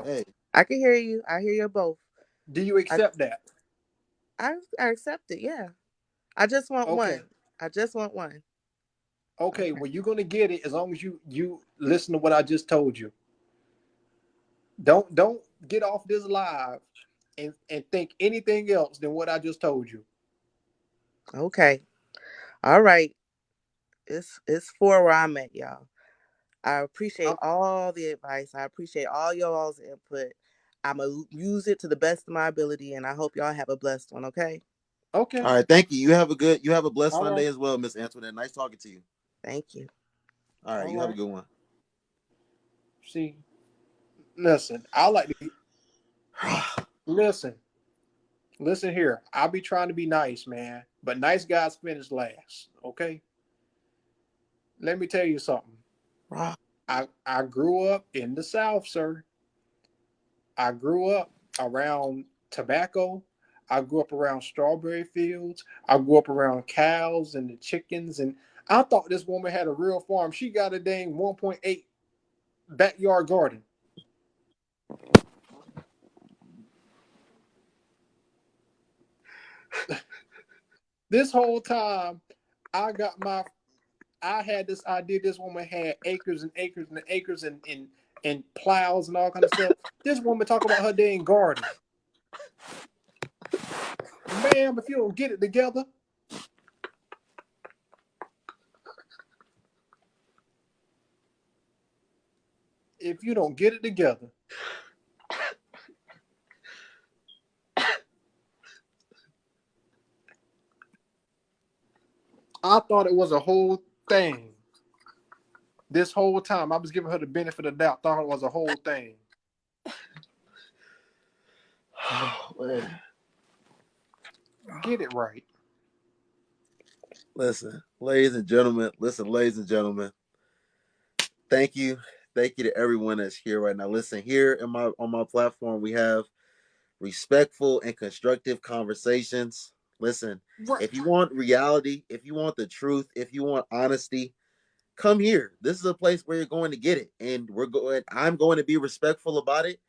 Hey, I can hear you. I hear you both. Do you I accept that? I accept it. Yeah. I just want Okay. one. I just want one. Okay. Okay. Well, you're gonna get it as long as you listen to what I just told you. Don't get off this live and think anything else than what I just told you. Okay. All right. It's for where I'm at, y'all. I appreciate I'm, all the advice. I appreciate all y'all's input. I'm gonna use it to the best of my ability, and I hope y'all have a blessed one. Okay. okay. all right, thank you. You have a blessed All Sunday right. as well, Miss Antoinette. Nice talking to you. Thank you. All right, All you have a right. good one. See, listen. I like to listen. Listen here. I'll be trying to be nice, man. But nice guys finish last. Okay. Let me tell you something. Rob. I grew up in the South, sir. I grew up around tobacco. I grew up around strawberry fields. I grew up around cows and the chickens. And I thought this woman had a real farm. She got a dang 1.8 backyard garden. This whole time, I got my, I had this idea this woman had acres and acres and acres and plows and all kind of stuff. This woman talk about her dang garden. Ma'am, if you don't get it together, if you don't get it together, I thought it was a whole thing. This whole time, I was giving her the benefit of the doubt, thought it was a whole thing. Oh, man. Get it right. Listen, ladies and gentlemen. Listen, ladies and gentlemen. Thank you, thank you to everyone that's here right now. Listen, here in my on my platform, we have respectful and constructive conversations. Listen, Right. if you want reality, if you want the truth, if you want honesty, come here. This is a place where you're going to get it, and we're going. I'm going to be respectful about it.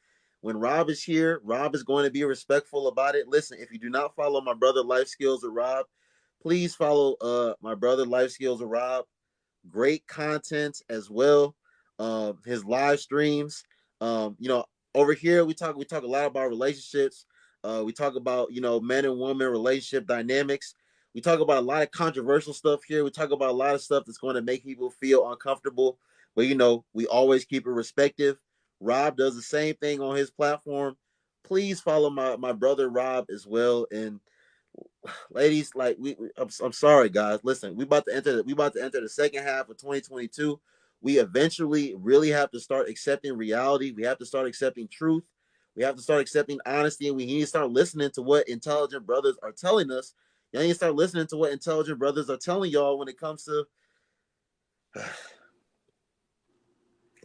When Rob is here, Rob is going to be respectful about it. Listen, if you do not follow my brother Life Skills with Rob, please follow my brother Life Skills with Rob. Great content as well. His live streams. Over here we talk a lot about relationships. We talk about men and women relationship dynamics. We talk about a lot of controversial stuff here. We talk about a lot of stuff that's going to make people feel uncomfortable. But we always keep it respective. Rob does the same thing on his platform. Please follow my brother Rob as well. And ladies, like I'm sorry, guys. Listen, we about to enter the second half of 2022. We eventually really have to start accepting reality. We have to start accepting truth. We have to start accepting honesty, and we need to start listening to what intelligent brothers are telling us. You need to start listening to what intelligent brothers are telling y'all when it comes to.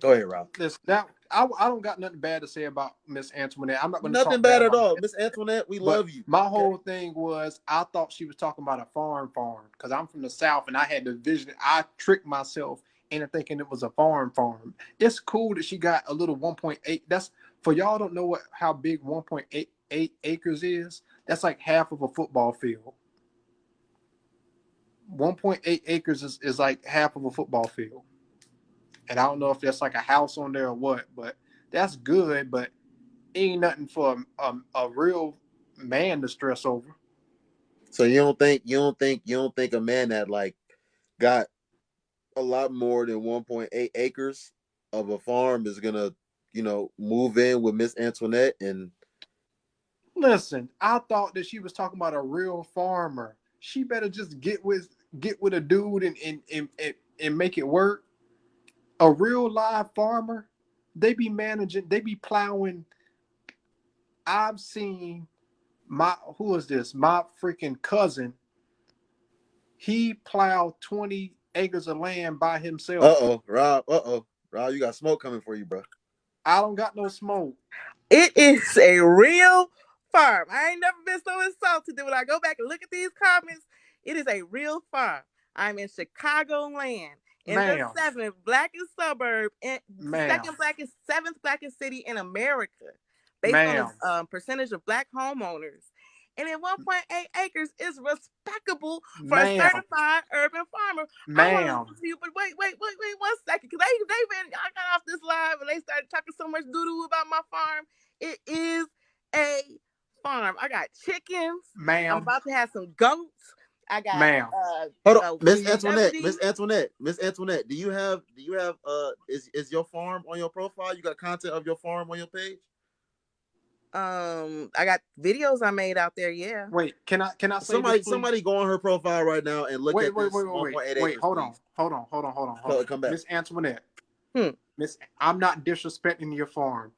Go ahead, Rob. This now I don't got nothing bad to say about Miss Antoinette. I'm not going to Nothing talk bad bad at about Miss all, Antoinette. Miss Antoinette. We But love you. my Okay. whole thing was I thought she was talking about a farm because I'm from the South and I had the vision. I tricked myself into thinking it was a farm. It's cool that she got a little 1.8. That's for y'all don't know how big 1.88 acres is. That's like half of a football field. 1.8 acres is like half of a football field. And I don't know if that's like a house on there or what, but that's good. But ain't nothing for a real man to stress over. So you don't think a man that like got a lot more than 1.8 acres of a farm is gonna, move in with Miss Antoinette and Listen, I thought that she was talking about a real farmer. She better just get with a dude and make it work. A real live farmer, they be managing, they be plowing. I've seen my who is this? My freaking cousin. He plowed 20 acres of land by himself. Rob, you got smoke coming for you, bro. I don't got no smoke. It is a real farm. I ain't never been so insulted that when I go back and look at these comments, it is a real farm. I'm in Chicago land. in the Ma'am, seventh blackest suburb, in the ma'am, second blackest, seventh blackest city in America, based on ma'am, the percentage of black homeowners. And at 1.8 acres is respectable for a ma'am, certified urban farmer. I want to ma'am, listen to you, but wait 1 second, because they been I got off this live and they started talking so much doo doo about my farm. It is a farm. I got chickens. I'm ma'am, about to have some goats. I got ma'am. Hold on, Miss Please, Antoinette. 70. Miss Antoinette. Do you have is your farm on your profile? You got content of your farm on your page? I got videos I made out there. Yeah. wait. Can I say this, please? Somebody go on her profile right now and look Wait, at wait, this wait, wait, wait, 1.8 wait. acres, Hold on, please. hold on, hold on, hold on, hold So on. come back. Miss Antoinette, Hmm. Miss, I'm not disrespecting your farm.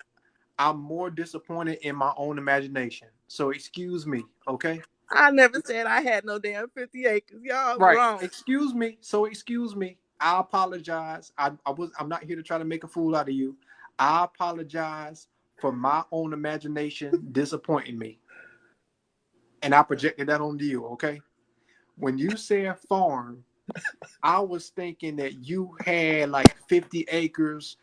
I'm more disappointed in my own imagination. So excuse me, okay? I never said I had no damn 50 acres. Y'all Right. wrong. Excuse me. So excuse me. I apologize. I'm not here to try to make a fool out of you. I apologize for my own imagination disappointing me. And I projected that onto you, okay? When you said farm, I was thinking that you had like 50 acres,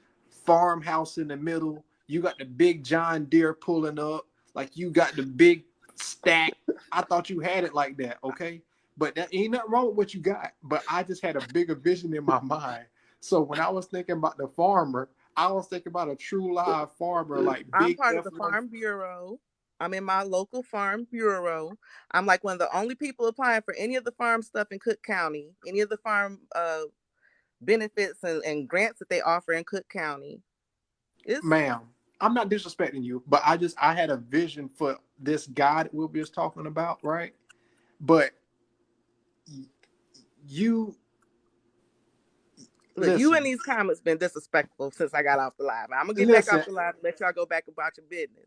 farmhouse in the middle. You got the big John Deere pulling up, like you got the big stack. I thought you had it like that, okay? But that ain't nothing wrong with what you got. But I just had a bigger vision in my mind. So when I was thinking about the farmer, I was thinking about a true live farmer, like I'm big part of the F1. Farm Bureau. I'm in my local Farm Bureau. I'm like one of the only people applying for any of the farm stuff in Cook County, any of the farm benefits and grants that they offer in Cook County. It's Ma'am, I'm not disrespecting you, but I had a vision for this guy that we'll be just talking about, right? But you look, you in listen, these comments been disrespectful since I got off the live. I'm gonna get back listen. off the live and let y'all go back about your business.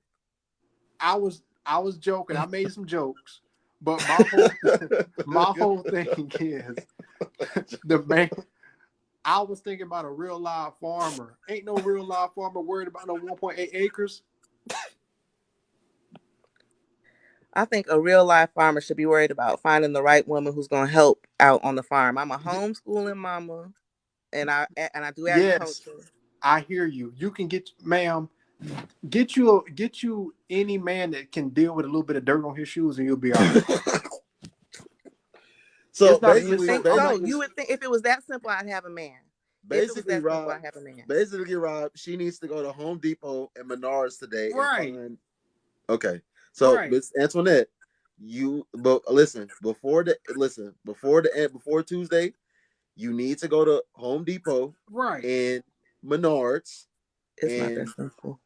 I was joking. I made some jokes, but my whole thing is the man. I was thinking about a real live farmer. Ain't no real live farmer worried about no 1.8 acres. I think a real life farmer should be worried about finding the right woman who's gonna help out on the farm. I'm a homeschooling mama, and I do Yes, agriculture. I hear you. You can get, ma'am, get you any man that can deal with a little bit of dirt on his shoes, and you'll be all right. So It's not an You would basically, insult. think I'm so. not. You basically, would think if it was that simple, I'd have a man. If it was basically, that simple, Rob, I'd have a man. basically, Rob, she needs to go to Home Depot and Menards today and Right, find. Okay, so right, Miss Antoinette, but before Tuesday, you need to go to Home Depot right. and Menards It's not that and simple.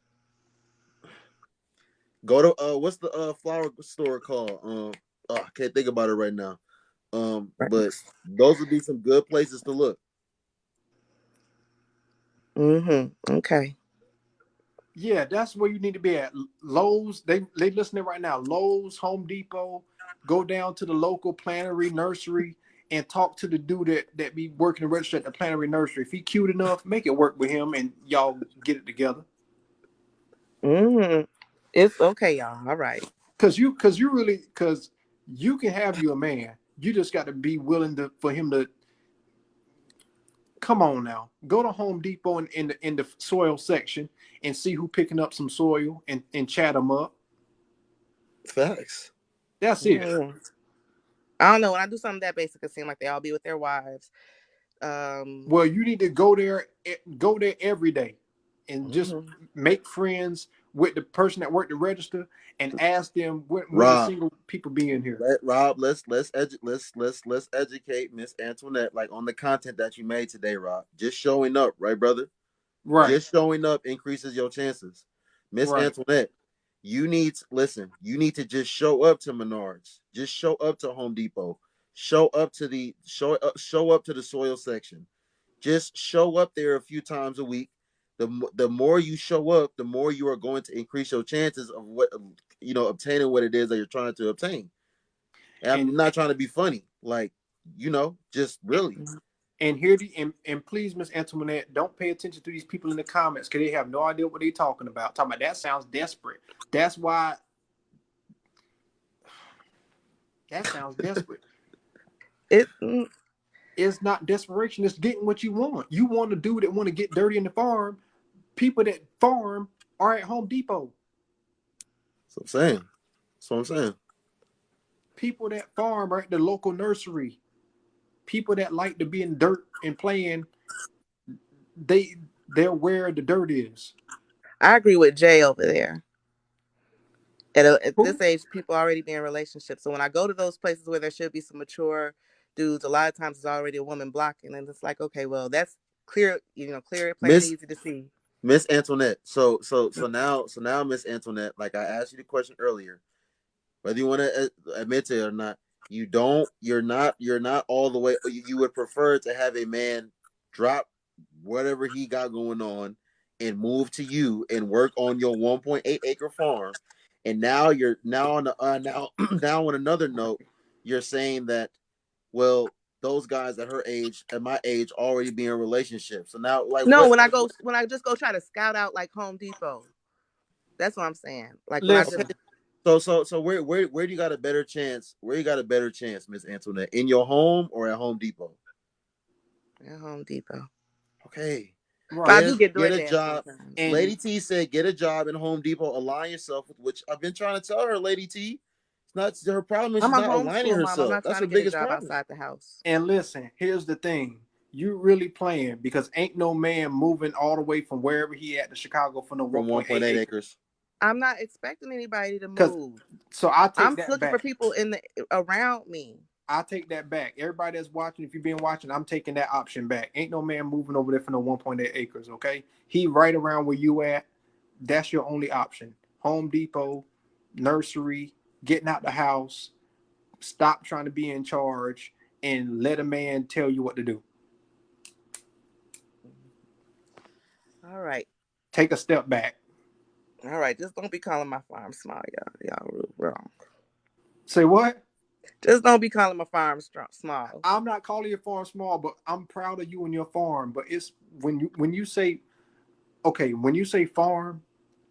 go to what's the flower store called? I can't think about it right now. Right. But those would be some good places to look. Okay. Yeah, that's where you need to be at. Lowe's, they listening right now. Lowe's, Home Depot. Go down to the local plannery nursery and talk to the dude that be working the register at the plannery nursery. If he cute enough, make it work with him, and y'all get it together. Mm-hmm. It's okay, y'all. All right. Cause you can have you a man. You just got to be willing to for him to come on now. Go to Home Depot in the soil section and see who picking up some soil and chat them up. Facts. That's it. Mm. I don't know. When I do something that basic, it seems like they all be with their wives. Um. Well, you need to go there every day, and just Mhm. make friends with the person that worked the register and ask them when the Rob, single people be in here. let's educate Miss Antoinette like on the content that you made today, Rob. Just showing up, right, brother? Right, Just showing up increases your chances. Miss right. Antoinette, you need to just show up to Menards. Just show up to Home Depot. Show up to the soil section. Just show up there a few times a week. The more you show up, the more you are going to increase your chances of obtaining what it is that you're trying to obtain. And And I'm not trying to be funny, like just really. and here and please, Miss Antoinette, don't pay attention to these people in the comments because they have no idea what they're talking about. Talking about that sounds desperate. That's why that sounds desperate. It. Mm, It's not desperation. It's getting what you want. You want a dude that want to get dirty in the farm. People that farm are at Home Depot. That's what I'm saying. That's what I'm saying. People that farm are at the local nursery. People that like to be in dirt and playing, they're where the dirt is. I agree with Jay over there. At this Who? age, people already be in relationships. So when I go to those places where there should be some mature dudes, a lot of times it's already a woman blocking, and it's like, okay, well, that's clear, clear, plain, and Miss easy to see. Miss Antoinette. So now, Miss Antoinette, like I asked you the question earlier, whether you want to admit to it or not, you're not all the way. You would prefer to have a man drop whatever he got going on and move to you and work on your 1.8 acre farm. And now you're now on the now now on another note, you're saying that, well, those guys at her age, at my age, already be in relationships. So now, like, No, what? when I just go try to scout out like Home Depot, that's what I'm saying. Like when I Okay. just Listen, So where do you got a better chance? Where you got a better chance, Miss Antoinette? In your home or at Home Depot? at Home Depot, Okay. but I right. do get Get a DoorDash job. sometimes. And Lady T said get a job in Home Depot, align yourself with, which I've been trying to tell her, Lady T. It's not her problem is she's I'm a not aligning homeschool mom. I'm herself. not That's trying to her get a biggest job problem. outside the house. and listen, here's the thing. You really playing because ain't no man moving all the way from wherever he at to Chicago for no From 1.8 1.8 acres. acres. I'm not expecting anybody to Cause move. so I take I'm that looking for back. people in the around me. I take that back. Everybody that's watching, if you've been watching, I'm taking that option back. Ain't no man moving over there for no 1.8 acres, okay? He right around where you at. That's your only option. Home Depot, nursery, getting out the house, stop trying to be in charge, and let a man tell you what to do. All right. Take a step back. All right. Just don't be calling my farm small, y'all. Y'all wrong. Say what? Just don't be calling my farm small. I'm not calling your farm small, but I'm proud of you and your farm. But it's when you say okay, when you say farm,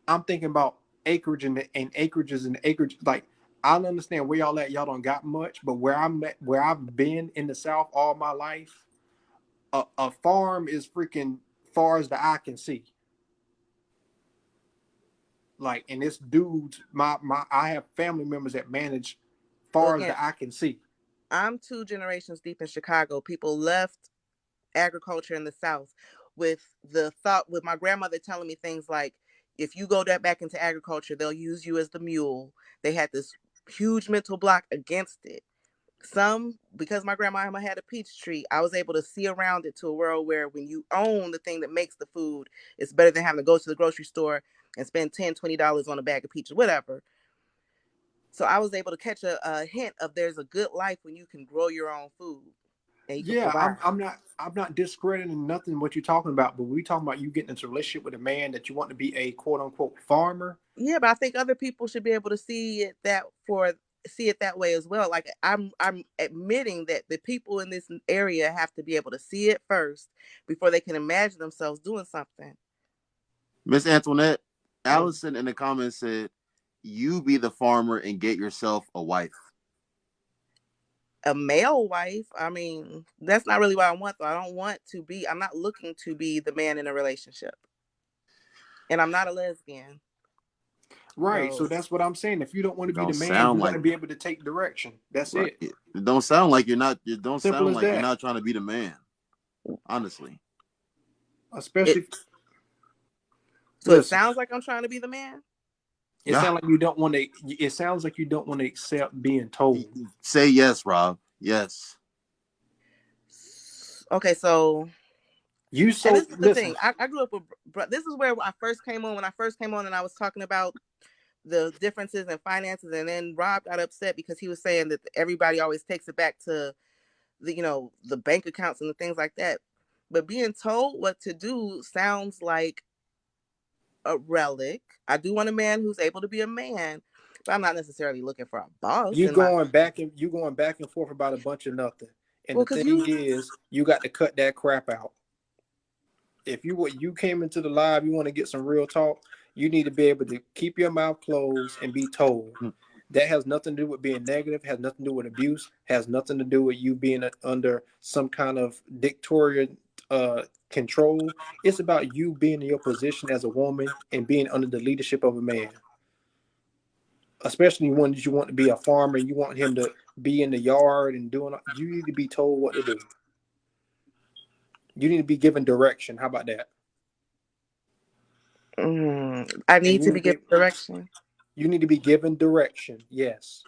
I'm thinking about acreage and acreages and acreage. Like I don't understand where y'all at. Y'all don't got much, but where I'm at, where I've been in the South all my life, a farm is freaking far as the eye can see. Like, and this dude's my I have family members that manage Well, far as again, the eye can see. I'm 2 generations deep in Chicago. People left agriculture in the South with the thought, with my grandmother telling me things like, if you go back into agriculture, they'll use you as the mule. They had this huge mental block against it. Some, because my grandma had a peach tree, I was able to see around it to a world where when you own the thing that makes the food, it's better than having to go to the grocery store and spend $10, $20 on a bag of peaches, whatever. So I was able to catch a hint of there's a good life when you can grow your own food and you can Yeah, provide. I'm not discrediting nothing what you're talking about, but we talking about you getting into a relationship with a man that you want to be a quote unquote farmer. Yeah, but I think other people should be able to see it that way as well. Like I'm admitting that the people in this area have to be able to see it first before they can imagine themselves doing something. Miss Antoinette, Oh, Allison in the comments said, "You be the farmer and get yourself a wife." A male wife, I mean, that's not really what I want though. I'm not looking to be the man in a relationship. And I'm not a lesbian. right. So So that's what I'm saying. If you don't want to It be the don't man, sound you got like to be able to take direction. That's right. it. It don't sound like you're not. It don't Simple sound as like you're that. not trying to be the man. Honestly, it Especially so it listen. sounds like I'm trying to be the man. It yeah. sounds like you don't want to. It sounds like you don't want to accept being told. Say yes, Rob. Yes. Okay, so You and so this is the listen. thing. I grew up with this is where I first came on when I first came on and I was talking about the differences in finances, and then Rob got upset because he was saying that everybody always takes it back to the bank accounts and the things like that. But being told what to do sounds like a relic. I do want a man who's able to be a man, but I'm not necessarily looking for a boss in my You going back and forth about a bunch of nothing. And well, the because thing you is, you got to cut that crap out. If you came into the live, you want to get some real talk, you need to be able to keep your mouth closed and be told. That has nothing to do with being negative, has nothing to do with abuse, has nothing to do with you being under some kind of dictatorial control. It's about you being in your position as a woman and being under the leadership of a man. Especially when you want to be a farmer and you want him to be in the yard and doing, you need to be told what to do. You need to be given direction. How about that? I And need to be given direction. you need to be given direction. Yes.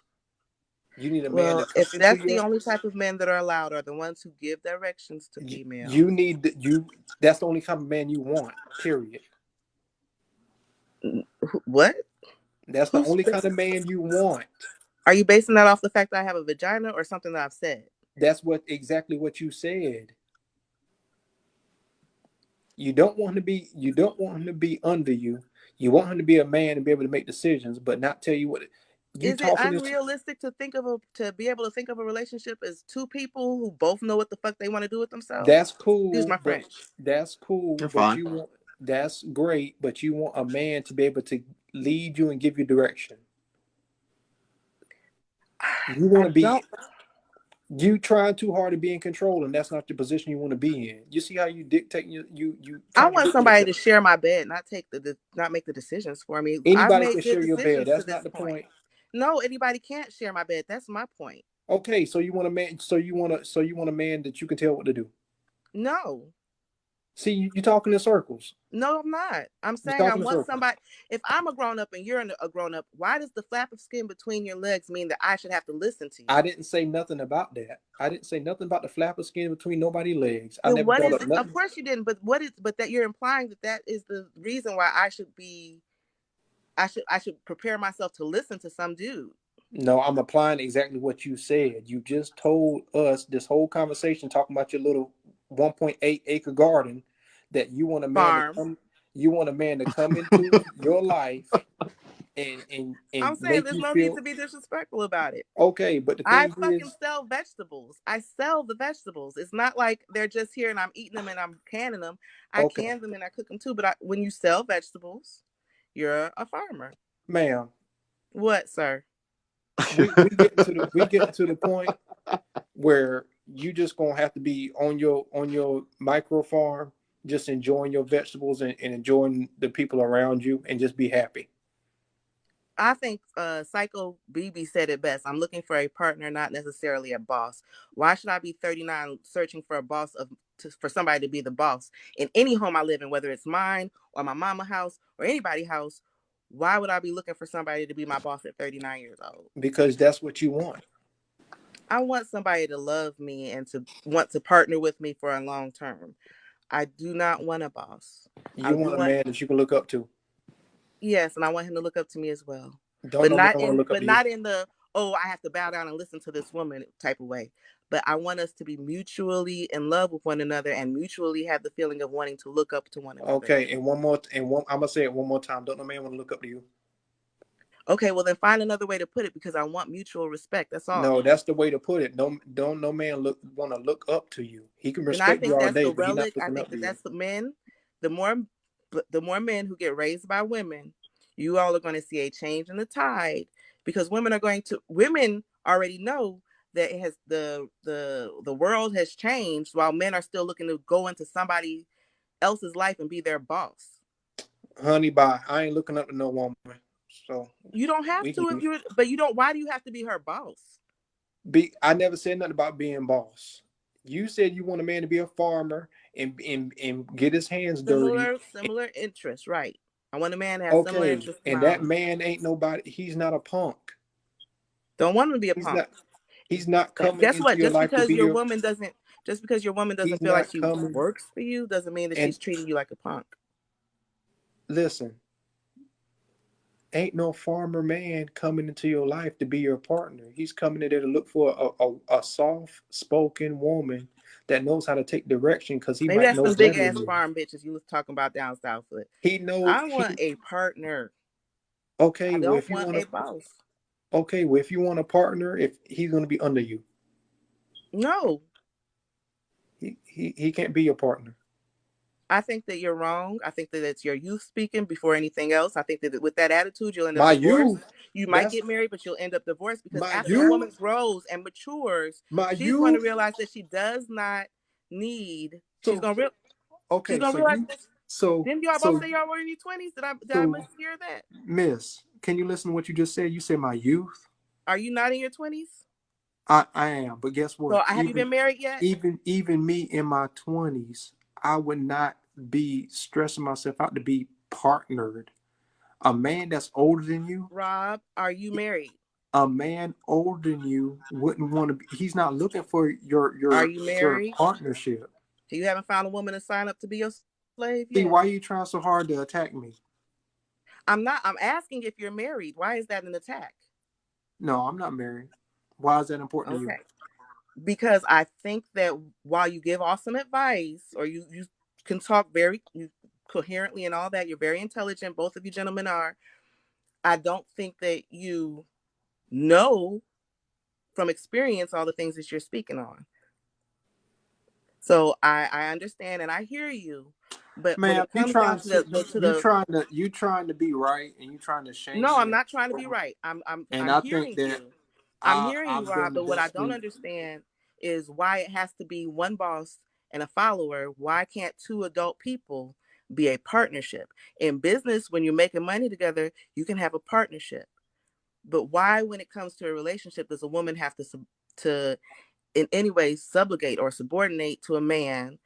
You need a man to Well, come if into that's the your, only type of men that are allowed, are the ones who give directions to females. you need you, that's the only kind of man you want, period. What? That's the Who's only kind this? of man you want. Are you basing that off the fact that I have a vagina or something that I've said? That's what exactly what you said. You don't want him to be under you. You want him to be a man and be able to make decisions, but not tell you what you Is it talking this. unrealistic to think of to be able to think of a relationship as two people who both know what the fuck they want to do with themselves? That's Excuse cool, my but French. that's cool, You're but fine. you want that's great, but you want a man to be able to lead you and give you direction. You I want to be don't. you trying too hard to be in control, and that's not the position you want to be in. You see how you dictate you I want contradict somebody yourself. to share my bed, not not make the decisions for me. I've Anybody can made good share your bed. decisions to That's not this the point. point. No, anybody can't share my bed. That's my point. Okay, so you want a man. So you want a man that you can tell what to do. No. See, you're talking in circles. No, I'm not. I'm You're saying I talking in want circles. somebody. If I'm a grown up and you're a grown up, why does the flap of skin between your legs mean that I should have to listen to I you? didn't say nothing about that. I didn't say nothing about the flap of skin between nobody's legs. I Then never what brought is up it? Of nothing. course you didn't. But what is? But that you're implying that that is the reason why I should be. I should prepare myself to listen to some dude. No, I'm applying exactly what you said. You just told us this whole conversation talking about your little 1.8 acre garden that you want a man to Farm. come. You want a man to come into your life and I'm saying make there's you no need feel to be disrespectful about it. okay. But the I thing fucking is, sell vegetables. I sell the vegetables. It's not like they're just here and I'm eating them and I'm canning them. I okay, can them and I cook them too. But when you sell vegetables, you're a farmer. ma'am, What, sir? we getting to the point where you just gonna have to be on your micro farm, just enjoying your vegetables and enjoying the people around you, and just be happy. I think Psycho BB said it best. I'm looking for a partner, not necessarily a boss. Why should I be 39 searching for a for somebody to be the boss in any home I live in, whether it's mine or my mama house or anybody's house? Why would I be looking for somebody to be my boss at 39 years old? Because that's what you want. I want somebody to love me and to want to partner with me for a long term. I do not want a boss. I You do want a want man that you can look up to. Yes, and I want him to look up to me as well. Don't no man want to look up But to you. not in the oh, I have to bow down and listen to this woman type of way. But I want us to be mutually in love with one another and mutually have the feeling of wanting to look up to one another. Okay, and one more, I'm gonna say it one more time. Don't no man want to look up to you. Okay, well then find another way to put it because I want mutual respect. That's all. No, that's the way to put it. Don't no man look want to look up to you. He can And I respect you think all that's day, the but he's not relic. I looking up think to that you. that's the men. The more the more men who get raised by women, you all are going to see a change in the tide because women already know that it has the world has changed while men are still looking to go into somebody else's life and be their boss. Honey, bye. I ain't looking up to no woman. So You don't have we to can if you're but you don't why do you have to be her boss? I never said nothing about being boss. You said you want a man to be a farmer and get his hands dirty. Similar interests, right? I want a man to have similar Okay, interests to and my that own. man ain't nobody. He's not a punk. Don't want him to be a He's punk. not. He's not coming Guess into what? your life to be your. Just because your woman He's doesn't feel like not she coming. works for you doesn't mean that And she's treating you like a punk. listen, ain't no farmer man coming into your life to be your partner. He's coming in there to look for a soft spoken woman that knows how to take direction because he Maybe might that's know some big better than ass you. farm bitches you was talking about down south. But He know I want he a partner. I okay. Well, don't if you want want a to boss. okay, well, if you want a partner, if he's going to be under you, No, he can't be your partner. I think that you're wrong. I think that it's your youth speaking before anything else. I think that with that attitude, you'll end up My divorced. youth. You might That's get married, but you'll end up divorced because my after a woman youth. grows and matures, My she's going to youth. realize that she does not need. She's So going to real. She's okay, going to so realize you that. so Didn't y'all both so say y'all were in your 20s? Did I so mishear that? Miss, can you listen to what you just said? You said my youth. Are you not in your 20s? I am, but guess So what? have you been married yet? Even me in my 20s, I would not be stressing myself out to be partnered. A man that's older than you, Rob, are you married? a man older than you wouldn't want to be, he's not looking for Are you your married? partnership. You haven't found a woman to sign up to be your slave yet. See, why are you trying so hard to attack me? I'm not. I'm asking if you're married. Why is that an attack? No, I'm not married. Why is that important to you? Okay. Because I think that while you give awesome advice or you can talk very coherently and all that, you're very intelligent. Both of you gentlemen are. I don't think that you know from experience all the things that you're speaking on. So I understand and I hear you, but when Man, it comes down to you trying to be right and you trying to shame no, me I'm and not trying to be right. and I'm I think hearing that you. I'm hearing you, I've done Rob. the But what I best don't thing. understand is why it has to be one boss and a follower. Why can't two adult people be a partnership? In business, when you're making money together, you can have a partnership. But why, when it comes to a relationship, does a woman have to in any way subjugate or subordinate to a man,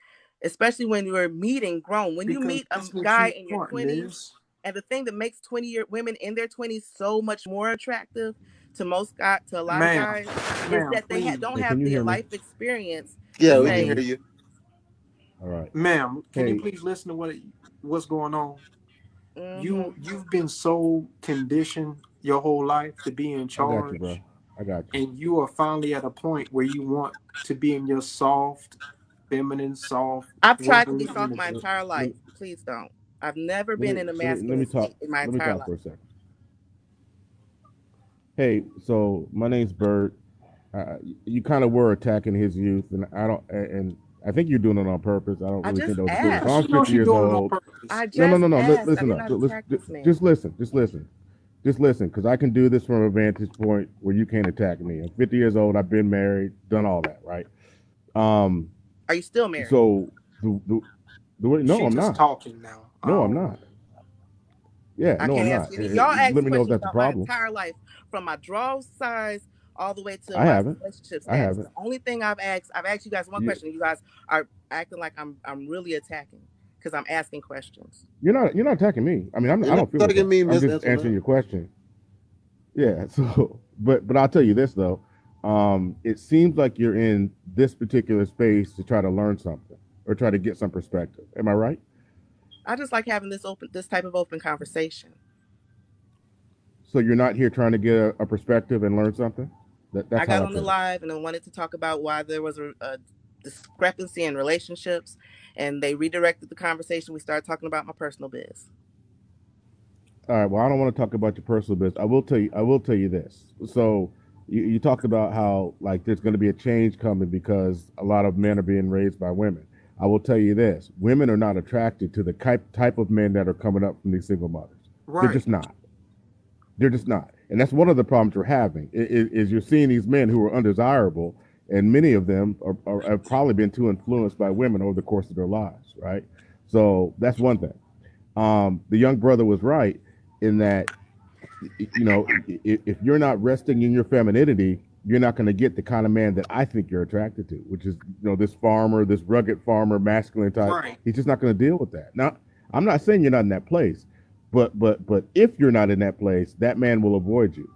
especially when you're meeting grown? When you Because meet a that's what guy you in your want, 20s, Miss. and the thing that makes 20-year women in their 20s so much more attractive to most guys, to a lot of Ma'am, guys, is ma'am, that they please. don't Hey, can have you the hear me? life experience to Yeah, Can we you hear can say, hear me? you. All right. Ma'am, can you Hey, please listen to what's going on? mm-hmm. You've been so conditioned your whole life to be in I got you, bro. charge, I got you. and you are finally at a point where you want to be in your soft, feminine, soft, I've tried to be womanly soft my energy. Let, entire let, life. Please don't. I've never let been me in a let me masculine talk. state in my Let me entire talk life. for a second. Hey, so my name's Bert. You kind of were attacking his youth, and I don't. And I think you're doing it on purpose. I don't I really think just that was appropriate. How So asked. I'm she know 50 she years doing it on old. purpose? I No, no, just no, no. asked. I Listen did up. not attack this Just man. listen. Just listen. Just listen, because I can do this from a vantage point where you can't attack me. I'm 50 years old. I've been married, done all that, right? Um. Are you still married? So the way, no, She I'm just not. talking now. I No, I'm don't. not. Yeah, I no, I'm can't not. ask any. Y'all Let ask me know if questions that's a about my problem. entire life, from my draw size all the way to I my haven't. relationship I status. haven't. The only thing I've asked you guys one You, question. You guys are acting like I'm really attacking because I'm asking questions. you're not attacking me. I mean, You're I not don't feel talking to attacked. me, I'm Miss just answering Antoinette. your question. Yeah. So, but I'll tell you this though. It seems like you're in this particular space to try to learn something or try to get some perspective. Am I right? I just like having this type of open conversation. So you're not here trying to get a perspective and learn something. I That's how got I on the take it. live and I wanted to talk about why there was a discrepancy in relationships, and they redirected the conversation. We started talking about my personal biz. All right. Well, I don't want to talk about your personal business. I will tell you. I will tell you this. So you talked about how like there's going to be a change coming because a lot of men are being raised by women. I will tell you this: women are not attracted to the type of men that are coming up from these single mothers. They're Right. just not. They're just not. And that's one of the problems we're having is you're seeing these men who are undesirable, and many of them have probably been too influenced by women over the course of their lives, right? So that's one thing. The young brother was right in that if you're not resting in your femininity, you're not going to get the kind of man that I think you're attracted to, which is this farmer, this rugged farmer, masculine type. Right. He's just not going to deal with that. Now, I'm not saying you're not in that place, but if you're not in that place, that man will avoid you.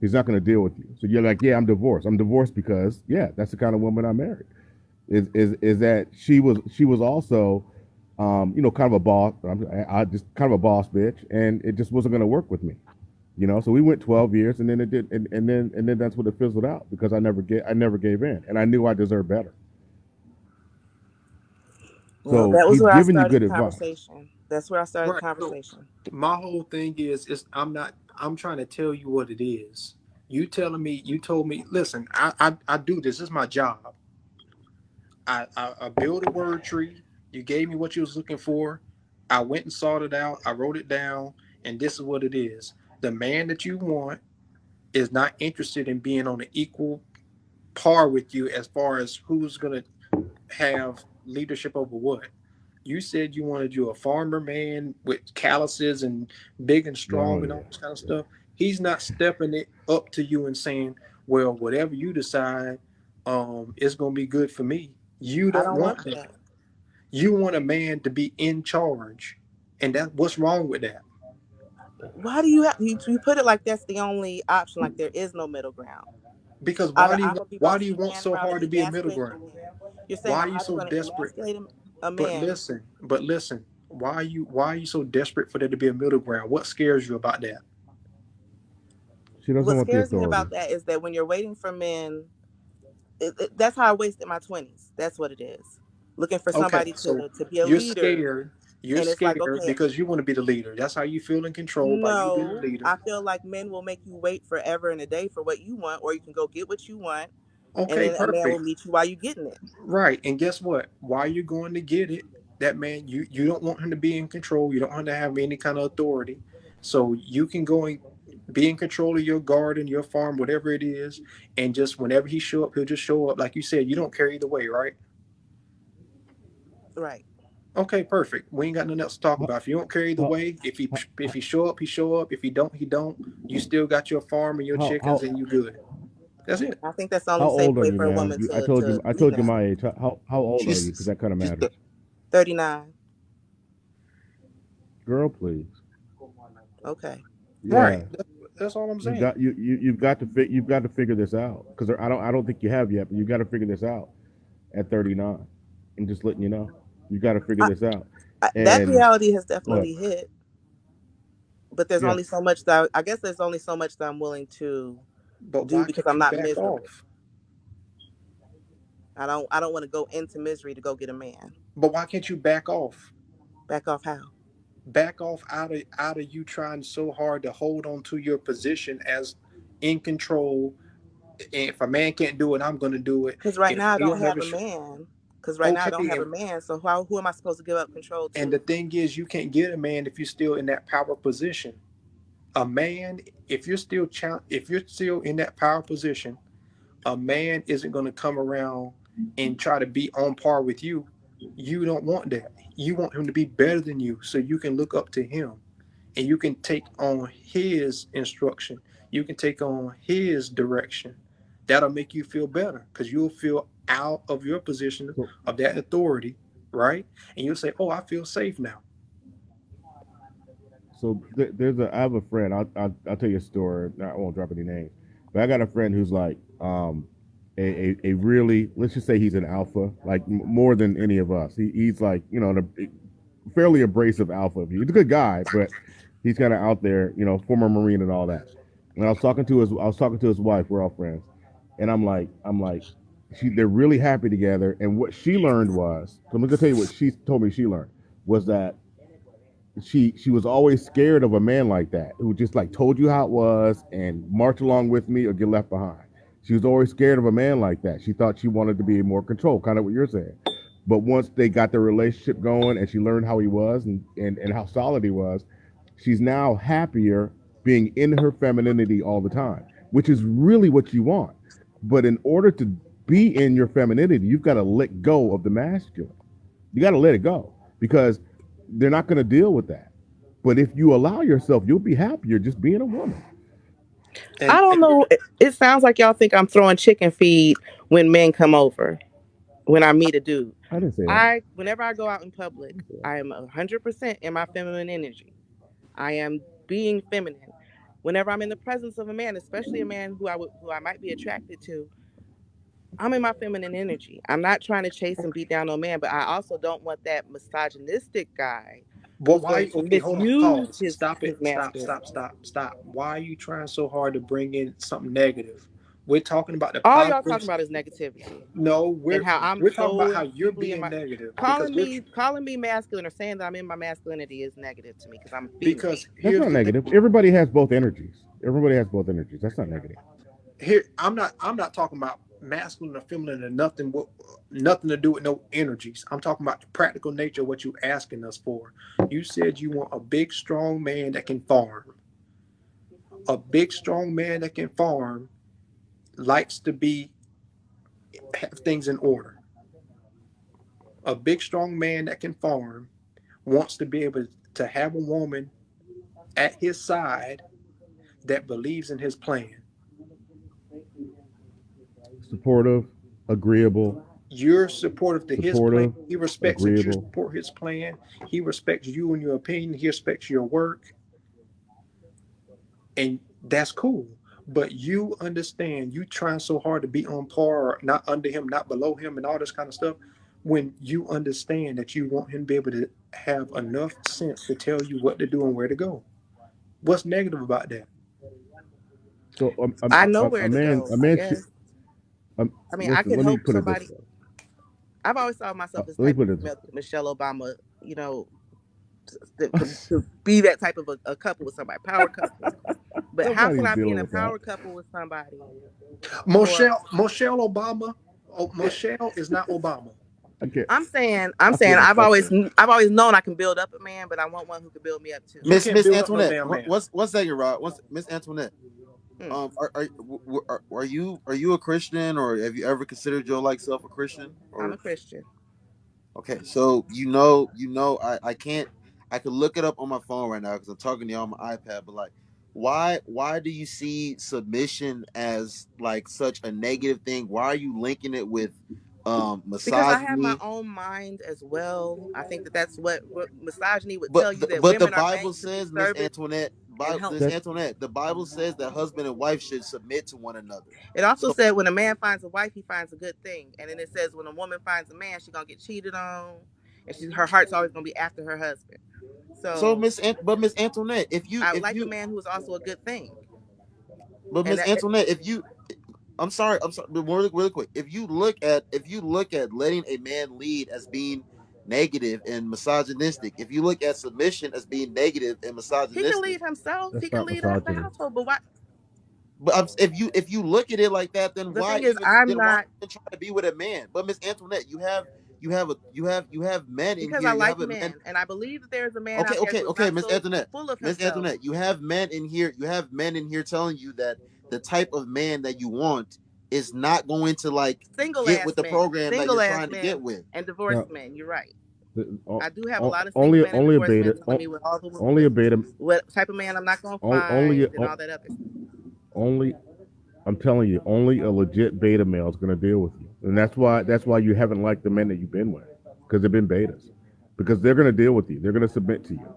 He's not going to deal with you. So you're like, yeah, I'm divorced. I'm divorced because yeah, that's the kind of woman I married. Is that she was also kind of a boss. I just kind of a boss bitch, and it just wasn't going to work with me. So we went 12 years, and then it did, and then that's what it fizzled out because I never gave in, and I knew I deserved better. Well, So that was he's where I giving you started good the advice. conversation. That's where I started the Right. So conversation. my whole thing is I'm not. I'm trying to tell you what it is. You telling me. You told me. Listen. I do this. This is my job. I built a word tree. You gave me what you was looking for. I went and sought it out. I wrote it down, and this is what it is. The man that you want is not interested in being on an equal par with you as far as who's going to have leadership over what. You said you wanted you a farmer man with calluses and big and Oh strong and all yeah. this kind of stuff. He's not stepping it up to you and saying, "Well, whatever you decide, it's gonna be good for me." You I don't don't want want that. that. You want a man to be in charge, and that what's wrong with that? Why do you have you put it like that's the only option? Like there is no middle ground. Because Either I'm gonna be why do bossing you a want man so around and hard to be a middle emasculating a ground? man. You're saying Why are I'm you either so gonna desperate? emasculate a But man. listen, but listen. Why are you so desperate for there to be a middle ground? What scares you about that? She doesn't What want the scares me authority. about that is that when you're waiting for men, that's how I wasted my 20s. That's what it is. Looking for Okay, somebody so to be a you're leader, scared. You're and it's like, scared okay, because you want to be the leader. That's how you feel in control by you being the no, leader. I feel like men will make you wait forever and a day for what you want, or you can go get what you want, and Okay, then a man will perfect. meet you while you're getting it. Right. And guess what? Why are you going to get it? That man, you don't want him to be in control. You don't want him to have any kind of authority. So you can go and be in control of your garden, your farm, whatever it is, and just whenever he show up, he'll just show up. Like you said, you don't care either way, right? Right. Okay, perfect. We ain't got nothing else to talk How, about. If you don't care either how, way, if how, he show up, he show up. If he don't, he don't. You still got your farm and your chickens, how and you good. That's it. I think that's the how only safe old are way you, for a ma'am? woman I to I lead told a you man. my age. How old are you? Because She's that kind of she's matters. 39. Girl, please. Okay. Right. Yeah, That's all I'm saying. you've got to figure this out because I don't think you have yet, but you've got to figure this out at 39. I'm just letting you know. You got to figure I, this out. that And reality has what? definitely hit, but there's Yeah. only so much that I guess there's only so much that I'm willing to But do why because can't I'm you not back miserable. off? I don't want to go into misery to go get a man. But why can't you back off? Back off how? Back off out of you trying so hard to hold on to your position as in control. And if a man can't do it, I'm going to do it. Because right If now I he'll don't have never a man. Because right now I don't okay, have a man. So who am I supposed to give up control and the to? thing is, you can't get a man if you're still in that power position. A man, if you're still in that power position, a man isn't going to come around and try to be on par with you. You don't want that. You want him to be better than you so you can look up to him and you can take on his instruction. You can take on his direction. That'll make you feel better because you'll feel out of your position So of that authority, right? And you'll say, "Oh, I feel safe now." there's a I have a friend. I'll tell you a story. I won't drop any names, but I got a friend who's like a really, let's just say he's an alpha, like more than any of us. He's like, you know, a fairly abrasive alpha. He's a good guy, but he's kind of out there, you know, former Marine and all that. And I was talking to his wife. We're all friends, and I'm like, they're really happy together. And what she learned was, so I'm gonna tell you what she told me she learned was that she was always scared of a man like that who just like told you how it was and march along with me or get left behind. She was always scared of a man like that. She thought she wanted to be more control, kind of what you're saying. But once they got their relationship going and she learned how he was and how solid he was, she's now happier being in her femininity all the time, which is really what you want. But in order to be in your femininity, you've got to let go of the masculine. You got to let it go because they're not going to deal with that. But if you allow yourself, you'll be happier just being a woman. I don't And know. It sounds like y'all think I'm throwing chicken feed when men come over. When I meet a dude, I didn't say that. I whenever I go out in public, I am 100% in my feminine energy. I am being feminine. Whenever I'm in the presence of a man, especially a man who I might be attracted to, I'm in my feminine energy. I'm not trying to chase and beat down no man, but I also don't want that misogynistic guy but who's going why? to Okay, hold on. misuse Pause. Stop his it. Stop. Stop. masculinity. Stop. Stop. Why are you trying so hard to bring in something negative? We're talking about the All y'all talking positives. about is negativity No, and how I'm we're talking about so how you're deeply in being my negative because calling me masculine or saying that I'm in my masculinity is negative to me because I'm female. That's here's not the thing. negative. Everybody has both energies. Everybody has both energies. That's not negative. Here I'm not talking about masculine or feminine or nothing to do with no energies. I'm talking about the practical nature of what you asking us for. You said you want a big strong man that can farm. A big, strong man that can farm likes to be have things in order. A big, strong man that can farm wants to be able to have a woman at his side that believes in his plan. Supportive, agreeable, You're supportive to his plan. supportive, He respects that you agreeable. support his plan. He respects you and your opinion. He respects your work. And that's cool. But you understand, you trying so hard to be on par, or not under him, not below him, and all this kind of stuff. When you understand that you want him to be able to have enough sense to tell you what to do and where to go. What's negative about that? So I know where to go, a I man should. guess. I mean, I Listen, could let me help put it this somebody. way. I've always thought of myself as the Let me type of put it this female that Michelle Obama, you know, to be that type of a couple with somebody, power couple. But how can Nobody's I be in dealing a with that. power couple with somebody for? Michelle Obama. Oh, Michelle is not Obama. I can't. I'm I saying can't. I can't. I've always known I can build up a man, but I want one who can build me up too. You Miss can't Miss build up no Antoinette, damn man. what's that, Rob? What's Miss Antoinette? Hmm. Are you a Christian, or have you ever considered your like self a Christian? I'm a Or Christian. okay, so I can't, I could look it up on my phone right now because I'm talking to you on my iPad, but like, why do you see submission as like such a negative thing? Why are you linking it with Because I have my misogyny? own mind as well. I think that that's what misogyny would tell you, that But the women are Bible made to be says, servants and Miss helpmate. That Antoinette, the Bible says that husband and wife should submit to one another. It also So said when a man finds a wife, he finds a good thing. And then it says when a woman finds a man, she's gonna get cheated on, and her heart's always gonna be after her husband. So Miss Antoinette, I if like a you man who is also a good thing. but And Miss that, Antoinette, if you I'm sorry, but really quick. If you look at letting a man lead as being negative and misogynistic, if you look at submission as being negative and he can misogynistic, lead himself. He that's can not lead the misogyny. household. But why? but if you look at it like that, The thing is, I'm why not, even try to be with a man? But Miss Antoinette, you have men in because here. I You have like a man. men, and I believe that there is a man out there who is Okay, not so full of Miss himself. Antoinette, you have men in here. You have men in here telling you that the type of man that you want is not going to like get with the program that you're Single ass trying to get men, with. and divorced Now, men. You're right. the, I do have a lot of single men and only a divorced men beta. telling me with all the Only a beta. what type of man I'm not gonna Only find and all that other stuff. only. I'm telling you, only a legit beta male is going to deal with you, and that's why you haven't liked the men that you've been with, because they've been betas, because they're going to deal with you. They're going to submit to you.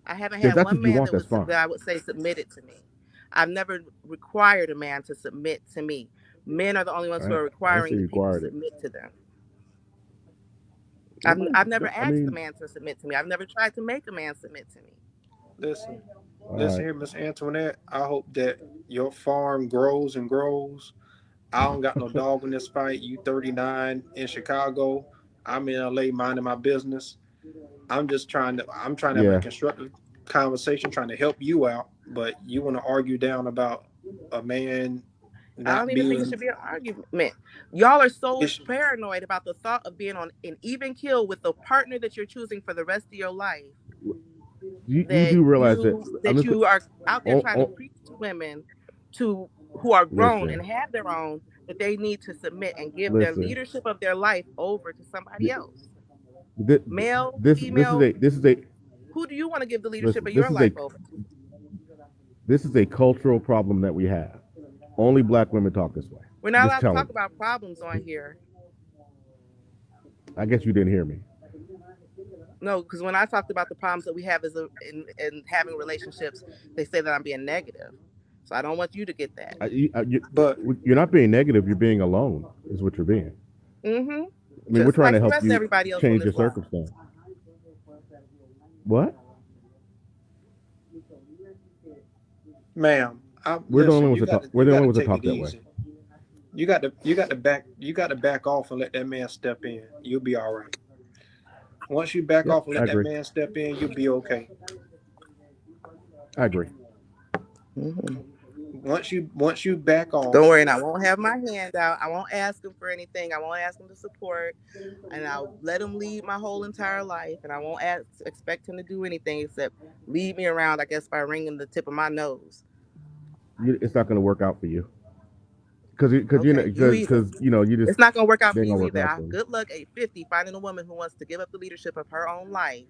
I haven't If had that's one what you man want, that's fine. that I would say submitted to me. I've never required a man to submit to me. Men are the only ones who I are I didn't say requiring you that people required it. submit to them. Nobody. I've never I asked a mean, man to submit to me. I've never tried to make a man submit to me. Listen, all listen right. here, Miss Antoinette. I hope that your farm grows and grows. I don't got no dog in this fight. You 39 in Chicago. I'm in LA minding my business. I'm trying to have a Yeah. constructive conversation, trying to help you out, but you want to argue down about a man I don't not even think it being should be an argument. Y'all are so it's paranoid about the thought of being on an even kill with the partner that you're choosing for the rest of your life You that do realize that I'm just you are out there oh, trying to oh, preach to women to who are grown listen, and have their own, that they need to submit and give their listen. leadership of their life over to somebody else. This, Male, this female, is a who do you want to give the leadership listen. of your life over to? This is a cultural problem that we have. Only black women talk this way. We're not Just allowed to telling talk you. about problems on here. I guess you didn't hear me. No, because when I talked about the problems that we have in having relationships, they say that I'm being negative. So I don't want you to get that. but You're not being negative. You're being alone. Is what you're being. Mm-hmm. I mean, we're Just trying like to the help rest of you everybody else on change this your block. circumstance. What? ma'am, We're the only listen, ones that talk. We're you the got only to ones that take talk it that way. easy. You got to back off and let that man step in. You'll be all right. Once you back Yep, off and I let that agree. man step in, you'll be okay. I agree. Mm-hmm. once you back Don't off. worry, and I won't have my hand out. I won't ask him for anything. I won't ask him to support, and I'll let him lead my whole entire life. And I won't expect him to do anything except lead me around, I guess, by wringing the tip of my nose. It's not going to work out for you because you know Okay, you either. because you know you just It's not gonna work out they for ain't gonna you work either. out for you. Good luck at 50 finding a woman who wants to give up the leadership of her own life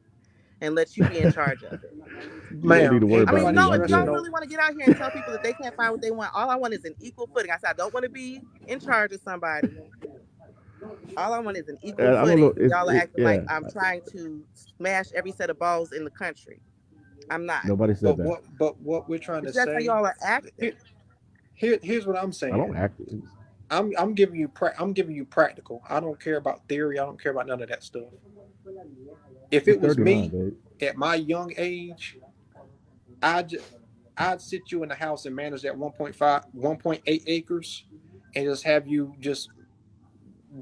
and let you be in charge of it. You don't need Ma'am, to worry ain't I about mean, nobody me. no, if I'm stressing y'all good. no. really want to get out here and tell people that they can't find what they want, all I want is an equal footing. I said, I don't want to be in charge of somebody. All I want is an equal I don't know. footing. And y'all are acting like Yeah. I'm trying to smash every set of balls in the country. I'm not. Nobody said But that. what we're trying to But that's how say. y'all are acting. Here, here's what I'm I don't saying. act. I'm giving you practical. I don't care about theory. I don't care about none of that stuff. If You're it was 39, me babe. at my young age, I'd I'd sit you in the house and manage that 1.5, 1.8 acres, and just have you just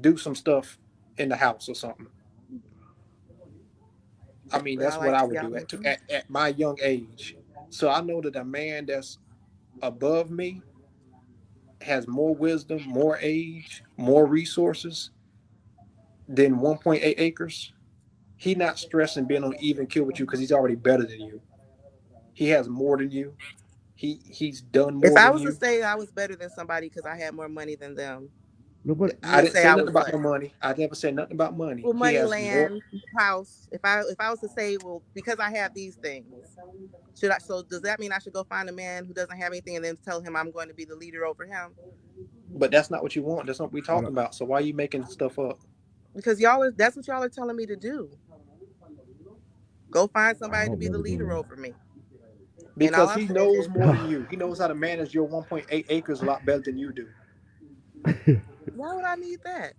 do some stuff in the house or something. I mean, But I that's what like I to would see do y'all at, make money. at my young age. So I know that a man that's above me has more wisdom, more age, more resources than 1.8 acres. He not stressing being on even kill with you because he's already better than you. He has more than you. He's done If more I than was to you. say I was better than somebody because I had more money than them, Nobody. you I would didn't say say I nothing was about what? no money. I never said nothing about money. Well, He money, has more. land, house. If I was to say, well, because I have these things, should I? So does that mean I should go find a man who doesn't have anything and then tell him I'm going to be the leader over him? But that's not what you want. That's not what we're I talking don't. about. So why are you making stuff up? Because y'all are. That's what y'all are telling me to do. Go find I somebody to don't be the never leader do over me. And all Because I he said knows is, more than you. He knows how to manage your 1.8 acres a lot better than you do. that. why would I need that?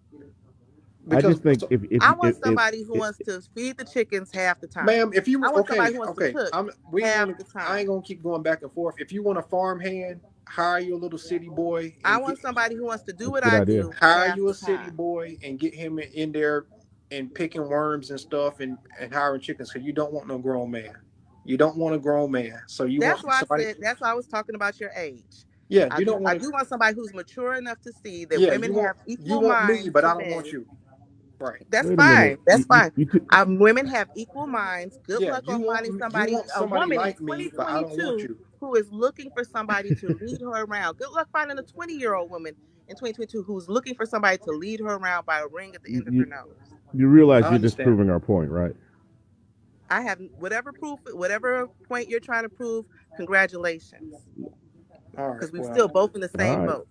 I Because, just think so, I want if somebody who wants to feed the chickens half the time. ma'am, if you I want, want somebody okay, who wants to okay, cook I'm we ain't half gonna. the I ain't time. gonna keep going back and forth. If you want a farmhand, hire you a little city boy I and get want somebody who wants to do that's a what good I idea. do hire half you the a city time. boy and get him in there and picking worms and stuff and hiring chickens because you don't want no grown man. You don't want a grown man. So you That's want why I somebody. said. That's why I was talking about your age. Yeah, I you do. don't I want to. do want somebody who's mature enough to see that Yeah, women have you equal want me, minds but to I don't want men. you. Right. That's Wait a minute. fine. That's fine. You took. Women have equal minds. Good Yeah, luck on finding you somebody, want a somebody woman in like me, but I don't want 2022 you. who is looking for somebody to lead her around. Good luck finding a 20-year-old woman in 2022 who's looking for somebody to lead her around by a ring at the You, end of her you nose. you realize I you're just understand. proving our point, right? I have whatever proof, whatever point you're trying to prove. Congratulations, All right. because we're still both in the All same right. boat.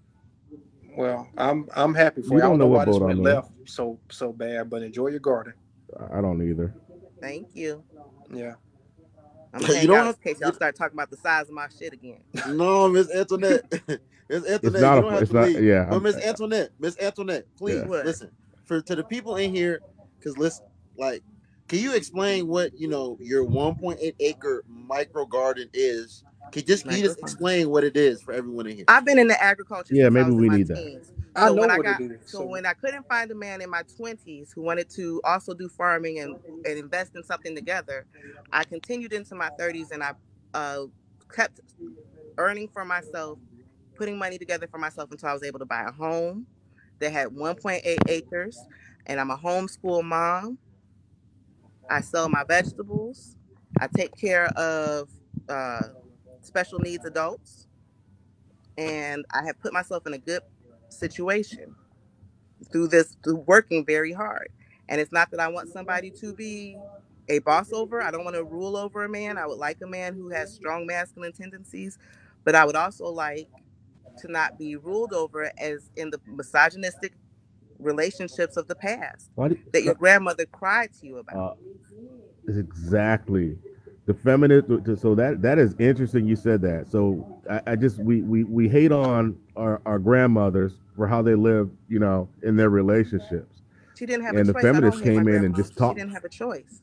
I'm happy for You you. I don't don't know know what why this boat went I'm in. left so bad, but enjoy your garden. I don't either. Thank you. Yeah. I'm gonna You hang don't out in have case y'all you, start talking about the size of my shit again. no, Miss Antoinette. Miss It's Antoinette, you not don't a. have It's to not. leave. Yeah. But Miss Antoinette, Yeah. please What? listen. For to the people in here, because listen, like, can you explain what your 1.8 acre micro garden is? Can you just Microphone. explain what it is for everyone in here? I've been in the agriculture Yeah. since I Maybe was in we my need that. teens. I know what it is. So So when I couldn't find a man in my 20s who wanted to also do farming and invest in something together, I continued into my 30s and I kept earning for myself, putting money together for myself until I was able to buy a home that had 1.8 acres. And I'm a homeschool mom. I sell my vegetables. I take care of uh, special needs adults. And I have put myself in a good situation through working very hard. And it's not that I want somebody to be a boss over. I don't want to rule over a man. I would like a man who has strong masculine tendencies, but I would also like to not be ruled over as in the misogynistic relationships of the past Why? that your grandmother cried to you about. Uh, exactly. The feminist. So that is interesting. You said that. So I just we hate on our grandmothers for how they live, in their relationships, She didn't have a and the choice. I don't feminists hate my came in and grandmom. just She talked. didn't have a choice.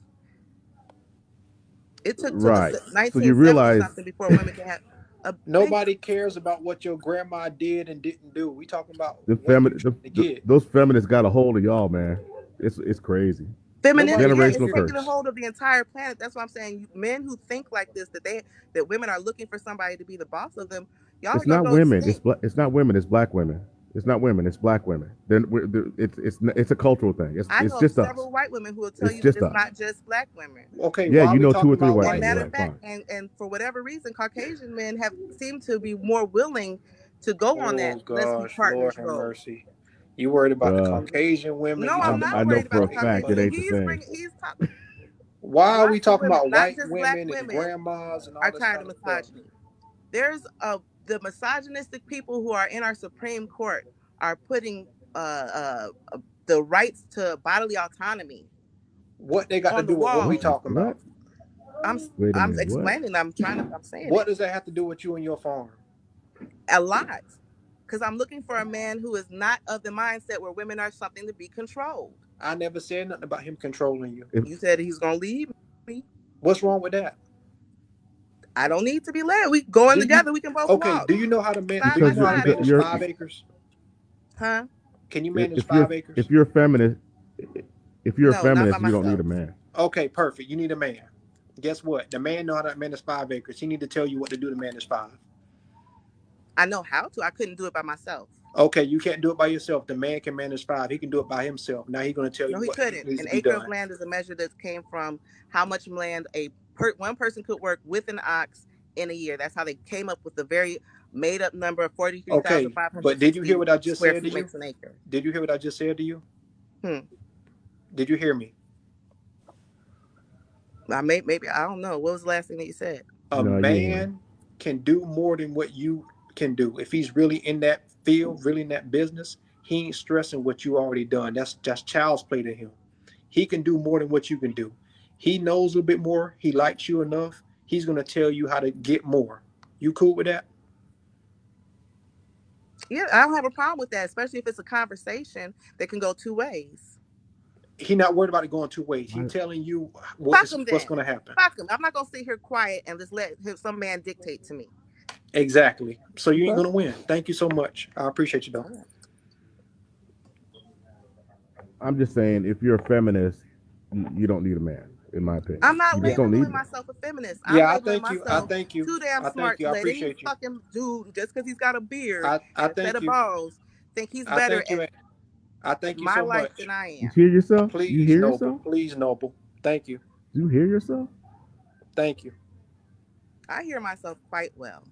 It took till the Right. So you 1970 realize something before women could have a bank. nobody cares about what your grandma did and didn't do. We talking about the what you feminine trying to get. those feminists got a hold of y'all, man. It's crazy. Feminism, Nobody yeah, it's Generational cares. taking a curse. hold of the entire planet. That's what I'm saying. Men who think like this, that women are looking for somebody to be the boss of them. Y'all It's gonna not go women. extinct. It's not women. It's black women. It's not women. It's black women. It's a cultural thing. I It's know of just us. several white women who will tell It's you that just it's us. not just black women. Okay, Yeah, why are you we know two or talking three about white And white women, matter women? of right? fact, Fine. and for whatever reason, Caucasian men have seemed to be more willing to go on that Oh let's be gosh, Lord partners have road. mercy. You worried about the Uh, Caucasian women? No, You I'm talking I not about know worried the about for a the white fact Caucasian it women? women. ain't the He's same. bringing, he's Why are we white talking women, about not white just black women and women, grandmas and all are this tired kind of of stuff? misogyny. There's the misogynistic people who are in our Supreme Court are putting the rights to bodily autonomy What they got to on the do with what we wall. talking What? about? I'm Wait a I'm minute. What? explaining. I'm saying What it does that have to do with you and your farm? a lot because I'm looking for a man who is not of the mindset where women are something to be controlled. I never said nothing about him controlling you. If You said he's gonna leave me. What's wrong with that? I don't need to be led. We going Do you together. We can both okay? walk Do you know how to man? side Do you by because know how to side on manage the you're 5 acres? huh? Can you manage if five you're acres? if you're a feminist, if you're a No, not by feminist, you don't need a myself. man. Okay, perfect. You need a man. Guess what? The man know how to manage 5 acres. He need to tell you what to do to manage five. I know how to. I couldn't do it by myself. Okay, you can't do it by yourself. The man can manage five. He can do it by himself. Now he's gonna tell No, you he what couldn't. needs An to be acre of done. land is a measure that came from how much land one person could work with an ox in a year. That's how they came up with the very made up number of Okay, but did you hear 43,560 what I just square said to feet you? makes an acre. Did you hear what I just said to you? Hmm. Did you hear me? Maybe I don't know. What was the last thing that you said? A No, you ain't. man can do more than what you can do. If he's really in that field, really in that business, he ain't stressing what you already done. That's child's play to him. He can do more than what you can do. He knows a little bit more. He likes you enough. He's gonna tell you how to get more. You cool with that? Yeah, I don't have a problem with that, especially if it's a conversation that can go two ways. He not worried about it going 2 ways. He Why? telling you Fuck him what's then. gonna happen. Fuck him. I'm not gonna sit here quiet and just let some man dictate to me. Exactly. So you ain't Okay. gonna win. Thank you so much. I appreciate you though. All right. I'm just saying, if you're a feminist, you don't need a man, in my opinion. I'm not You just don't labeling need one. myself a feminist. I'm Yeah, I labeling thank you. I myself thank you. too damn I thank smart you. to I let any appreciate you. fucking dude, just because he's got a beard I and a set thank of you. balls, think he's I better thank you. I thank at you my so life than much. I You am. hear yourself? You Please, hear Noble. yourself? Please, Noble. Thank you. Do you hear yourself? Thank you. I hear myself quite well.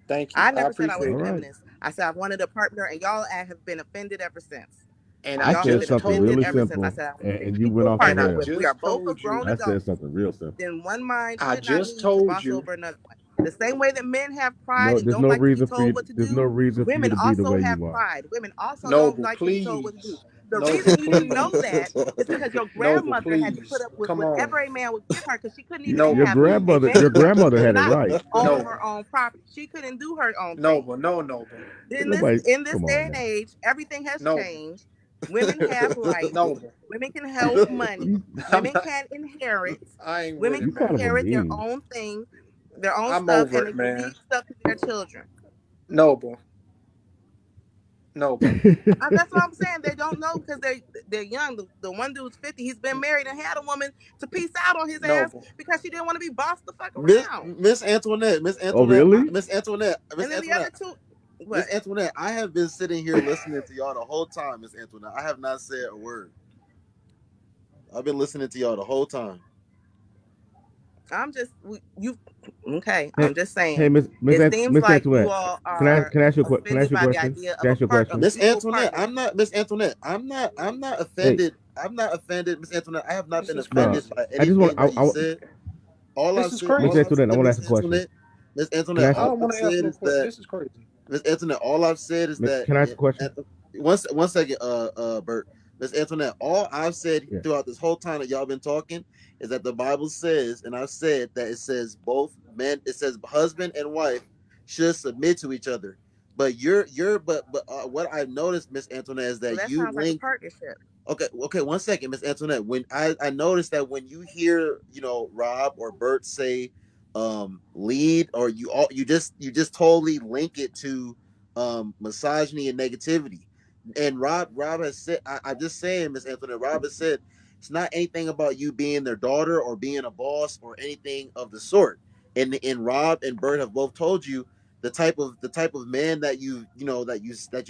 Thank you. I I never said I was All a appreciate it. right. feminist. I said I wanted a partner, and y'all have been offended ever since. And I I Y'all have said been just something offended told really ever you. since I simple, said I wanted and you people went to off the And I partner rails. with. We are just both told grown you. I said adults. something real simple. Then one mind I should not just need to told boss you. over another one. The same way that men have pride No, and there's don't no like to be reason for told you. what to There's do, no reason for you women to be the also way have you are. pride. Women also don't Noble, like to be told what to do. please. The Noble, reason you didn't know please. that is because your Noble, grandmother had to put please. up with Come on. whatever a man would give her because she couldn't even Your Noble, have a please. your bank account. She grandmother could had it not right. own Noble. her own property. She couldn't do her own thing. Noble. No, Noble. Ain't nobody. In this Come day on and now. age, everything has Noble. changed. Women have rights. Noble. Women can hold money. You I'm Women not, can inherit. I ain't with Women it, you can kind of man. a inherit their mean. own thing, their own I'm stuff, over and it, they can man. leave stuff to their children. Noble. Noble. That's what I'm saying. They don't know because they're young. The one dude's 50. He's been married and had a woman to piece out on his ass Noble. because she didn't want to be bossed the fuck Miss around. Antoinette, Oh, really? And then the other two, Miss what? Antoinette. I have been sitting here listening to y'all the whole time, Miss Antoinette. I have not said a word. I've been listening to y'all the whole time. I'm just you. Okay, Hey, I'm just hey, saying. It seems Miss like you Antoinette. all Can I are ask you a can I ask offended you a by the question? idea Can of I ask you a of question? Miss equal Antoinette, I'm partnership. not Miss Antoinette. I'm not Hey, offended. I'm not offended, Miss Antoinette. I have not This been is no, offended crazy. by I just want anything that you said. This is Miss All crazy. I've Antoinette. I said, want to ask a question. Miss Can I Antoinette, ask I you? all don't I've want to ask said no is question. that This is crazy. Miss Antoinette, all I've said is that Can I ask a question? one second, Bert. Miss Antoinette, all I've said Yeah. throughout this whole time that y'all been talking is that the Bible says, and I've said that it says both men, it says husband and wife should submit to each other. But what I've noticed, Miss Antoinette, is So that that you sounds like a link. partnership. Okay, 1 second, Miss Antoinette. When I noticed that when you hear, Rob or Bert say lead, or you just totally link it to misogyny and negativity. And Rob has said, I'm just saying, Miss Antoinette, Rob has said it's not anything about you being their daughter or being a boss or anything of the sort. And Rob and Bert have both told you the type of man that you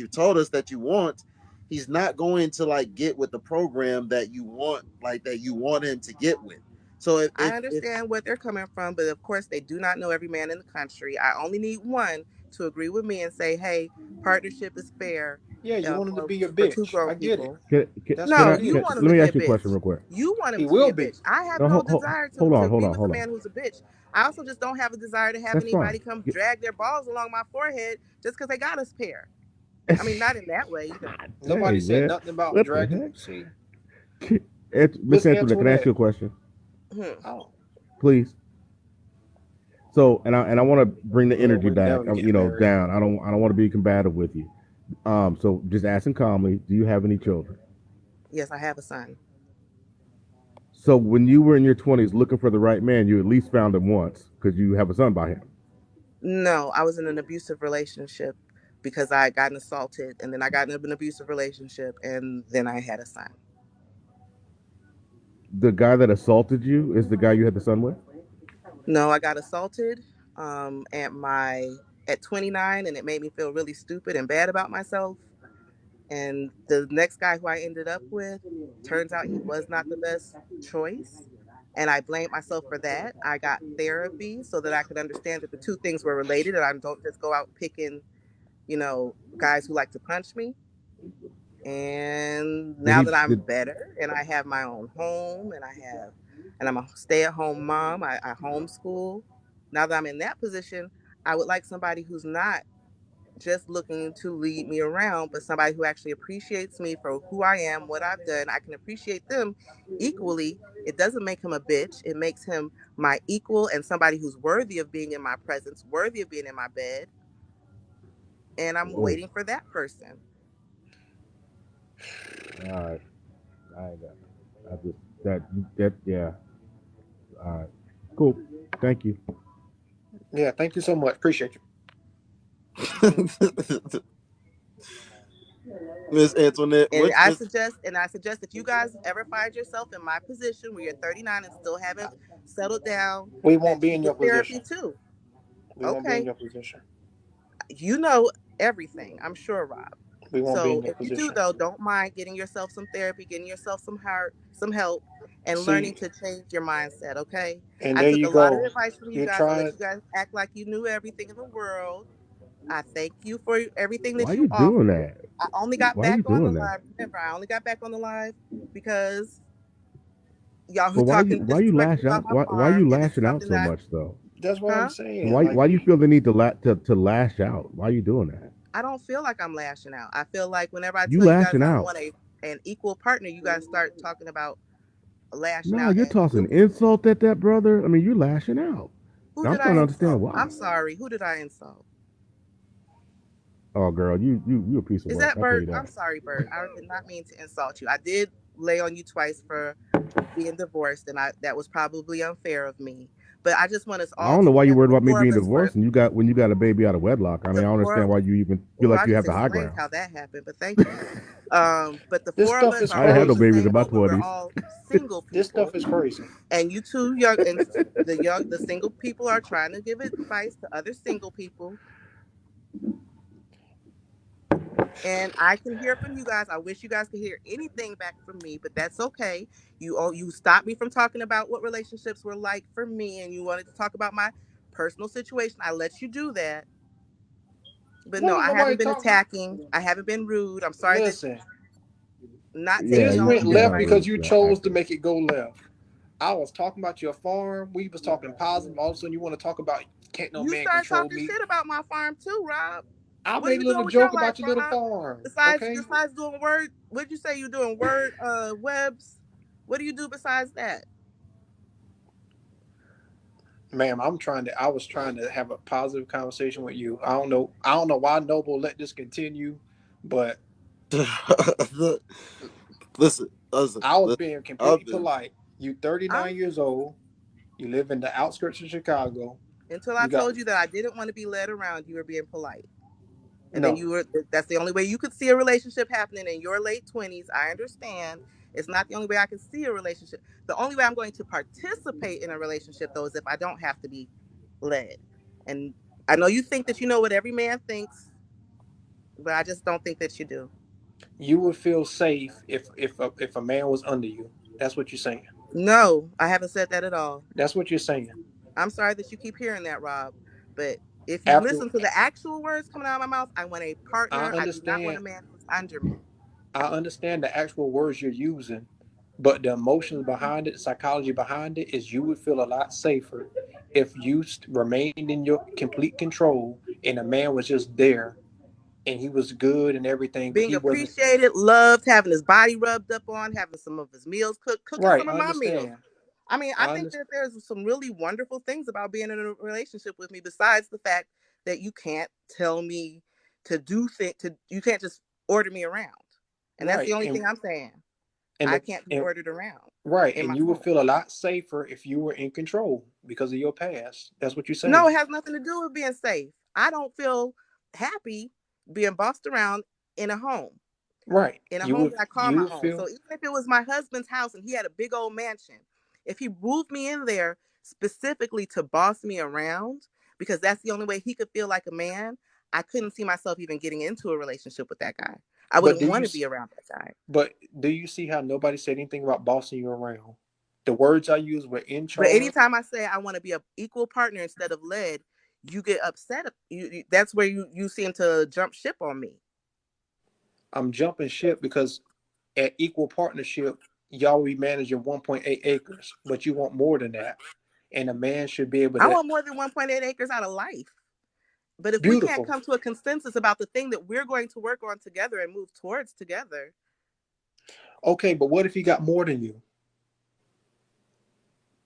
told us that you want. He's not going to like get with the program that you want him to get with. So I if understand where they're coming from, but of course they do not know every man in the country. I only need one to agree with me and say, "Hey, partnership is fair Yeah, you want him to for be your two bitch. grown I get it. people." That's what No, it you is. want him let to me be a ask you a question bitch. real quick. You want him He to be will a be. bitch. I have No, no desire hold to on, hold agree on, with a hold on. man who's a bitch. I also just don't have a desire to have That's fine. anybody come drag their balls along my forehead just because they got us pair. I mean, not in that way, Nobody Dang, said man. nothing about What the dragging. heck? See, Miss Miss Antoinette, can I ask Antoinette. you a question, Hmm. Oh, please? So, and I want to bring the Lord, energy we're back, never getting married. down. I don't want to be combative with you. So just asking calmly, do you have any children? Yes, I have a son. So when you were in your 20s looking for the right man, you at least found him once because you have a son by him. No, I was in an abusive relationship because I had gotten assaulted, and then I got in an abusive relationship, and then I had a son. The guy that assaulted you is the guy you had the son with? No, I got assaulted at 29, and it made me feel really stupid and bad about myself. And the next guy who I ended up with, turns out he was not the best choice. And I blamed myself for that. I got therapy so that I could understand that the two things were related and I don't just go out picking, guys who like to punch me. And Did now he that I'm did better and I have my own home and I'm a stay at home mom, I homeschool. Now that I'm in that position, I would like somebody who's not just looking to lead me around, but somebody who actually appreciates me for who I am, what I've done. I can appreciate them equally. It doesn't make him a bitch. It makes him my equal and somebody who's worthy of being in my presence, worthy of being in my bed. And I'm whoa. waiting for that person. All right. I got I just that yeah. All right. Cool. Thank you. Yeah, thank you so much. Appreciate you. Mhm. Miss Antoinette, And what I Miss suggest, if you guys ever find yourself in my position where you're 39 and still haven't settled down, We won't that be you in your get therapy position. too. We won't be in Okay, your position. you know everything, I'm sure, Rob. We won't be in So your if you do position. though, don't mind getting yourself some therapy, getting yourself some help, and learning See, to change your mindset. Okay, and I there took you a lot of go. advice from you You're guys. I let trying. you guys act like you knew everything in the world. I thank you for everything Why that are you you doing offered. that? I only got Why are back you on the doing that? live. Remember, I only got back on the live because y'all were But talking why you disrespectful lash about out? my Why farm, you and it's lashing out something so that, much though? That's what I'm huh? saying. Why Like, you feel the need to lash out? Why are you doing that? I don't feel like I'm lashing out. I feel like whenever I You tell you guys lashing I out. want an equal partner, you guys start talking about lashing No, out. you're And tossing insult at that brother. I mean, you lashing out. who And I'm did I trying to understand insult? why. I'm sorry. Who did I insult? Oh, girl, you a piece of Is work. that I tell Bert? you I'm that. sorry, Bert. I did not mean to insult you. I did lay on you twice for being divorced, and I that was probably unfair of me. But I just want us I all don't know to why you remember worried the about me four of being us were divorced and you got a baby out of wedlock. I mean, the I don't four. understand why you even feel Well, like I you just have the high explained ground. how that happened, but thank you. But the this four of stuff us is are I ain't all had in no the crazy. babies in same my boat where we're 20s. all single This stuff people, is crazy. and you two the single people are trying to give advice to other single people. And I can hear from you guys. I wish you guys could hear anything back from me, but that's okay. You stopped me from talking about what relationships were like for me, and you wanted to talk about my personal situation. I let you do that, but no, Wasn't I nobody haven't been talking. attacking. I haven't been rude. I'm sorry that Listen, not Yeah, taking this it all went you left got personally. because rude you chose to acting. make it go left. I was talking about your farm. We was talking positive. All of a sudden, you want to talk about can't no You man started control talking me. shit about my farm too, Rob. I What are made you a little doing with your joke life, about your little Rob? farm. Besides Okay, besides doing word, what'd you say you doing? Word webs. What do you do besides that? ma'am. I was trying to have a positive conversation with you. I don't know. I don't know why Noble let this continue, but listen, listen, I was listen. being I've completely been polite. You I'm 39 years old. You live in the outskirts of Chicago. until I You got told you that I didn't want to be led around, you were being polite. And then no. you were that's the only way you could see a relationship happening in your late 20s. I understand. It's not the only way I can see a relationship. The only way I'm going to participate in a relationship though is if I don't have to be led. And I know you think that you know what every man thinks, but I just don't think that you do. You would feel safe if a man was under you. That's what you're saying. No, I haven't said that at all. That's what you're saying. I'm sorry that you keep hearing that, Rob. But if you After listen to the actual words coming out of my mouth, I want a I partner. I do not want understand a man who's under me. I understand the actual words you're using, but the emotions behind it, the psychology behind it, is you would feel a lot safer if you remained in your complete control and a man was just there and he was good and everything, but Being he wasn't. appreciated, loved, having his body rubbed up on, having some of his meals cooked, cooking Right, some of I my meals. understand. I mean, I I think understand. that there's some really wonderful things about being in a relationship with me, besides the fact that you can't tell me to do things. You can't just order me around, and that's the Right, only thing I'm saying. and I the, can't be and ordered around right, in and my you would home. feel a lot safer if you were in control because of your past. That's what you're No, saying. it has nothing to do with being safe. I don't feel happy being bossed around in a home. Right, In a you home would that I call you my would home. feel So even if it was my husband's house and he had a big old mansion, if he moved me in there specifically to boss me around, because that's the only way he could feel like a man, I couldn't see myself even getting into a relationship with that guy. I but wouldn't do want you to be around that guy. But do you see how nobody said anything about bossing you around? The words I used were in But charge. anytime I say I want to be an equal partner instead of led, you get upset. That's where you seem to jump ship on me. I'm jumping ship because at equal partnership, y'all will be managing 1.8 acres, but you want more than that. And a man should be able I to. want more than 1.8 acres out of life. But if we can't Beautiful. come to a consensus about the thing that we're going to work on together and move towards together, Okay, but what if he got more than you?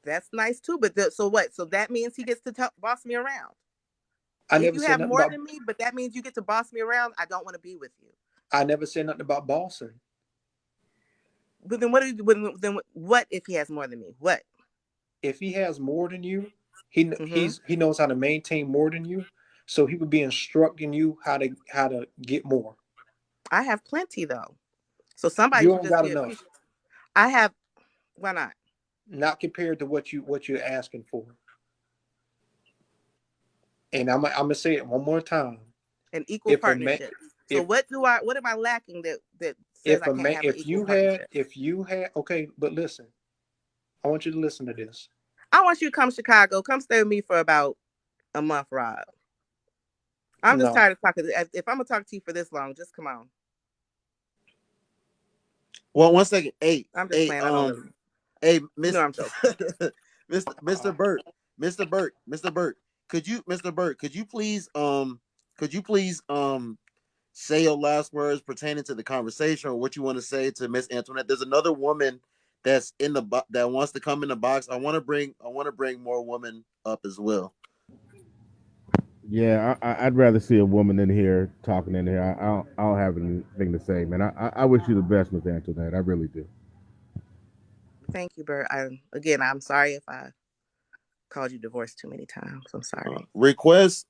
that's nice too. But so what? So that means he gets to boss me around. I If never you said have nothing more about. than me, but that means you get to boss me around, I don't want to be with you. I never said nothing about bossing. But then then what if he has more than me? What? If he has more than you, Mm-hmm. he knows how to maintain more than you. So he would be instructing you how to get more. I have plenty though. So somebody You should don't just got be enough. appreciative. I have. Why not? Not compared to what you're asking for. And I'm gonna say it one more time. An equal If a man, partnership. So if what am I lacking that says I can't have an equal partnership? if you had, okay, but listen, I want you to listen to this. I want you to come to Chicago. Come stay with me for about a month, Rob. I'm just No, tired of talking. If I'm gonna talk to you for this long, just come on. Well, 1 second. Hey, I'm just hey, playing. I don't really. hey, You know Miss, I'm joking. Mr. Burt, Mr. Burt, Mr. Burt, could you please, say your last words pertaining to the conversation or what you want to say to Miss Antoinette? There's another woman that's in the that wants to come in the box. I want to bring more women up as well. Yeah, I'd rather see a woman in here talking in here. I don't have anything to say, man. I wish you the best, Miss Antoinette. I really do. Thank you, Bert. I'm sorry if I called you divorced too many times. I'm sorry. Request